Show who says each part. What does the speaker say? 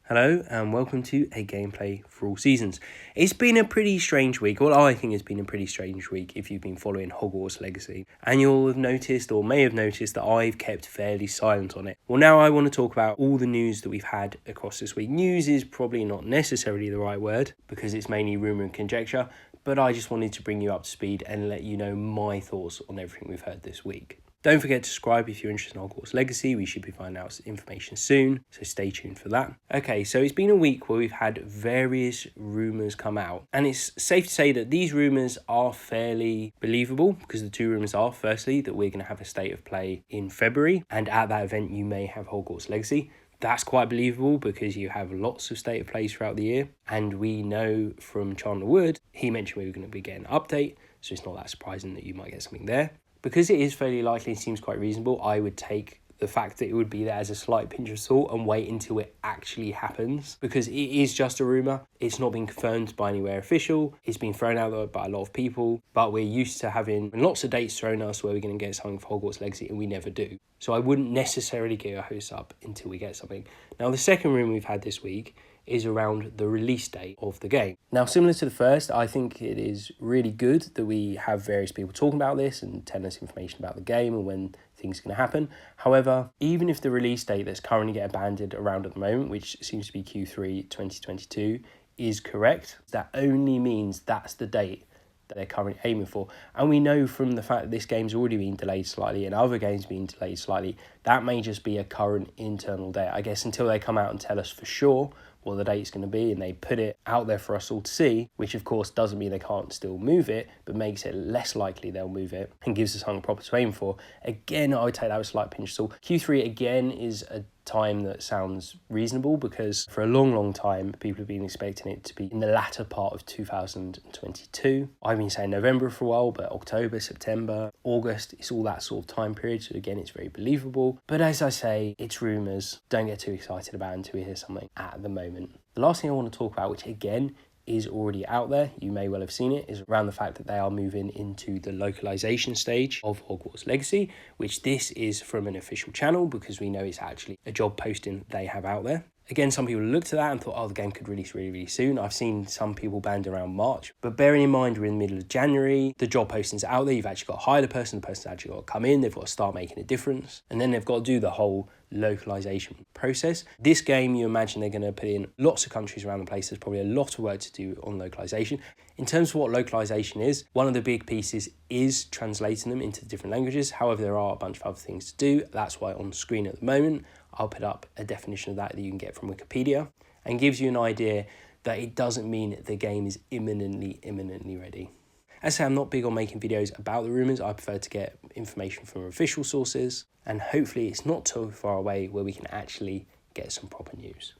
Speaker 1: Hello and welcome to a gameplay for all seasons. It's been a pretty strange week, well I think it's been a pretty strange week if you've been following Hogwarts Legacy, and you'll have noticed or may have noticed that I've kept fairly silent on it. Well, now I want to talk about all the news that we've had across this week. News is probably not necessarily the right word because it's mainly rumour and conjecture, but I just wanted to bring you up to speed and let you know my thoughts on everything we've heard this week. Don't forget to subscribe if you're interested in Hogwarts Legacy. We should be finding out information soon, so stay tuned for that. Okay, so it's been a week where we've had various rumours come out, and it's safe to say that these rumours are fairly believable because the two rumours are, firstly, that we're going to have a state of play in February, and at that event you may have Hogwarts Legacy. That's quite believable because you have lots of state of plays throughout the year, and we know from Chandler Wood, he mentioned we were going to be getting an update, so it's not that surprising that you might get something there. Because it is fairly likely and seems quite reasonable, I would take the fact that it would be there as a slight pinch of salt and wait until it actually happens, because it is just a rumour. It's not been confirmed by anywhere official. It's been thrown out there by a lot of people, but we're used to having lots of dates thrown at us where we're going to get something for Hogwarts Legacy, and we never do. So I wouldn't necessarily get your hopes up until we get something. Now, the second rumour we've had this week is around the release date of the game. Now, similar to the first, I think it is really good that we have various people talking about this and telling us information about the game and when things are going to happen. However, even if the release date that's currently getting banded around at the moment, which seems to be Q3 2022, is correct, that only means that's the date that they're currently aiming for. And we know from the fact that this game's already been delayed slightly and other games being delayed slightly, that may just be a current internal date. I guess until they come out and tell us for sure what the date's going to be and they put it out there for us all to see, which of course doesn't mean they can't still move it, but makes it less likely they'll move it and gives us something proper to aim for. Again, I would take that with a slight pinch of salt. Q3 again is a time that sounds reasonable because for a long time people have been expecting it to be in the latter part of 2022. I've been saying November for a while, but October, September, August, it's all that sort of time period, so again it's very believable. But as I say, it's rumours. Don't get too excited about it until we hear something at the moment. The last thing I want to talk about, which again is already out there, you may well have seen it, is around the fact that they are moving into the localization stage of Hogwarts Legacy, which this is from an official channel because we know it's actually a job posting they have out there. Again, some people looked at that and thought, oh, the game could release really soon. I've seen some people banned around March, but bearing in mind we're in the middle of January, the job posting's out there, you've actually got to hire the person's actually got to come in, they've got to start making a difference, and then they've got to do the whole localization process. This game, you imagine they're going to put in lots of countries around the place. There's probably a lot of work to do on localization. In terms of what localization is, one of the big pieces is translating them into different languages. However, there are a bunch of other things to do. That's why on screen at the moment, I'll put up a definition of that you can get from Wikipedia and gives you an idea that it doesn't mean the game is imminently ready. As I say, I'm not big on making videos about the rumours. I prefer to get information from official sources, and hopefully it's not too far away where we can actually get some proper news.